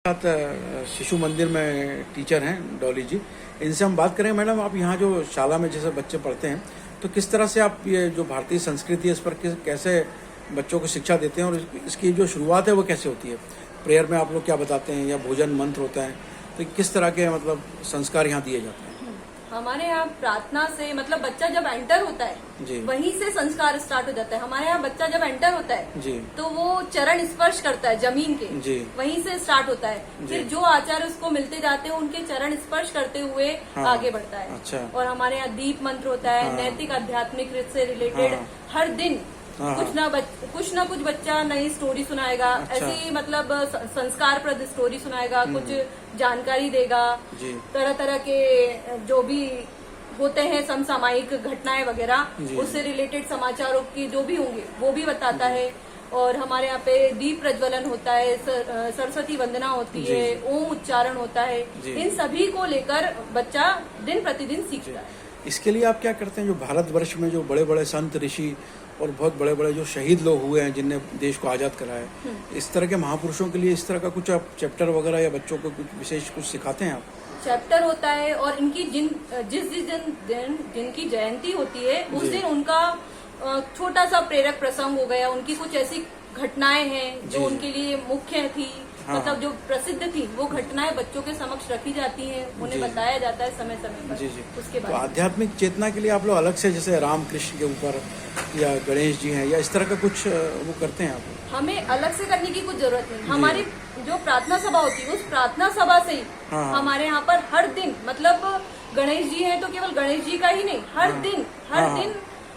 साथ शिशु मंदिर में टीचर हैं डॉली जी, इनसे हम बात करें। मैडम, आप यहाँ जो शाला में जैसे बच्चे पढ़ते हैं, तो किस तरह से आप ये जो भारतीय संस्कृति है इस पर कैसे बच्चों को शिक्षा देते हैं, और इसकी जो शुरुआत है वो कैसे होती है? प्रेयर में आप लोग क्या बताते हैं, या भोजन मंत्र होता है, तो किस तरह के मतलब संस्कार यहाँ दिए जाते हैं? हमारे यहाँ प्रार्थना से मतलब बच्चा जब एंटर होता है जी, वहीं से संस्कार स्टार्ट हो जाता है। हमारे यहाँ बच्चा जब एंटर होता है जी, तो वो चरण स्पर्श करता है जमीन के, जी, वहीं से स्टार्ट होता है। फिर जो आचार्य उसको मिलते जाते हैं उनके चरण स्पर्श करते हुए हाँ, आगे बढ़ता है। अच्छा। और हमारे यहाँ दीप मंत्र होता है, हाँ, नैतिक आध्यात्मिक से रिलेटेड हाँ, हर दिन हाँ, कुछ ना कुछ बच्चा नई स्टोरी सुनाएगा। अच्छा। ऐसी मतलब संस्कारप्रद स्टोरी सुनाएगा, कुछ जानकारी देगा, जी, तरह तरह के जो भी होते हैं समसामयिक घटनाएं वगैरह, जी, उससे रिलेटेड समाचारों की जो भी होंगे वो भी बताता है। और हमारे यहाँ पे दीप प्रज्वलन होता है, सरस्वती वंदना होती जी, है, ओम उच्चारण होता है। जी। इन सभी को लेकर बच्चा दिन प्रतिदिन सीखता है। इसके लिए आप क्या करते हैं? जो भारतवर्ष में जो बड़े बड़े संत ऋषि और बहुत बड़े बड़े जो शहीद लोग हुए हैं जिनने देश को आज़ाद कराया है, इस तरह के महापुरुषों के लिए इस तरह का कुछ आप चैप्टर वगैरह या बच्चों को कुछ विशेष कुछ सिखाते हैं आप? चैप्टर होता है, और इनकी जिस दिन जिनकी जयंती होती है उस जी। दिन उनका छोटा सा प्रेरक प्रसंग हो गया, उनकी कुछ ऐसी घटनाएं हैं जो जी। उनके लिए मुख्य थी, हाँ, मतलब जो प्रसिद्ध थी, वो घटनाएं बच्चों के समक्ष रखी जाती हैं, उन्हें जी। बताया जाता है समय समय पर। जी, जी। उसके तो बाद आध्यात्मिक चेतना के लिए आप लोग अलग से जैसे रामकृष्ण के ऊपर या गणेश जी हैं या इस तरह का कुछ वो करते हैं आप? हमें अलग से करने की कुछ जरूरत नहीं। हमारी जो प्रार्थना सभा होती है उस प्रार्थना सभा से ही हाँ, हमारे यहाँ पर हर दिन मतलब गणेश जी हैं तो केवल गणेश जी का ही नहीं, हर हाँ, दिन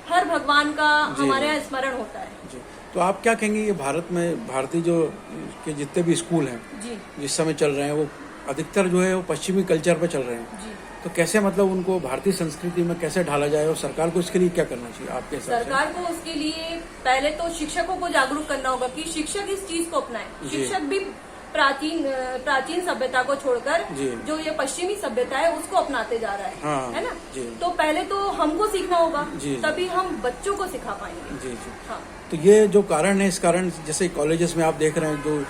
हर भगवान का जी, हमारे यहाँ स्मरण होता है। जी। तो आप क्या कहेंगे, ये भारत में भारतीय जो के जितने भी स्कूल हैं जी जिस समय चल रहे हैं, वो अधिकतर जो है वो पश्चिमी कल्चर पे चल रहे हैं, जी। तो कैसे मतलब उनको भारतीय संस्कृति में कैसे ढाला जाए, और सरकार को इसके लिए क्या करना चाहिए आपके हिसाब से? सरकार को उसके लिए पहले तो शिक्षकों को जागरूक करना होगा कि शिक्षक इस चीज को अपनाएं। जी। शिक्षक भी प्राचीन सभ्यता को छोड़कर जी। जो ये पश्चिमी सभ्यता है उसको अपनाते जा रहा हाँ, है ना? जी। तो पहले तो हमको सीखना होगा, जी। तभी हम बच्चों को सिखा पाएंगे। जी, जी। हाँ। तो ये जो कारण है, इस कारण जैसे कॉलेजेस में आप देख रहे हैं जो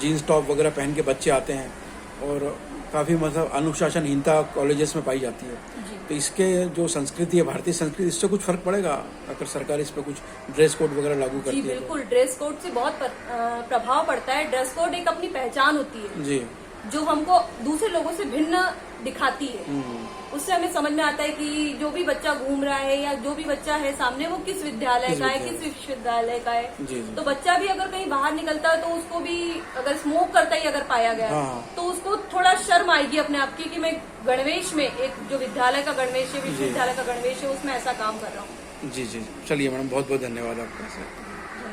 जीन्स टॉप वगैरह पहन के बच्चे आते हैं, और काफ़ी मतलब अनुशासनहीनता कॉलेजेस में पाई जाती है, जी। तो इसके जो संस्कृति है भारतीय संस्कृति, इससे कुछ फर्क पड़ेगा अगर सरकार इस पर कुछ ड्रेस कोड वगैरह लागू जी करती है? बिल्कुल, ड्रेस कोड से बहुत प्रभाव पड़ता है। ड्रेस कोड एक अपनी पहचान होती है जी। जो हमको दूसरे लोगों से भिन्न दिखाती है। उससे हमें समझ में आता है कि जो भी बच्चा घूम रहा है या जो भी बच्चा है सामने, वो किस विद्यालय का है, किस विश्वविद्यालय का है। जी, जी। तो बच्चा भी अगर कहीं बाहर निकलता है तो उसको भी अगर स्मोक करता ही अगर पाया गया हाँ। तो उसको थोड़ा शर्म आएगी अपने आप की कि मैं गणवेश में, एक जो विद्यालय का गणवेश है, विश्वविद्यालय का गणवेश है, उसमें ऐसा काम कर रहा हूँ। जी, जी। चलिए मैडम, बहुत बहुत धन्यवाद आपका।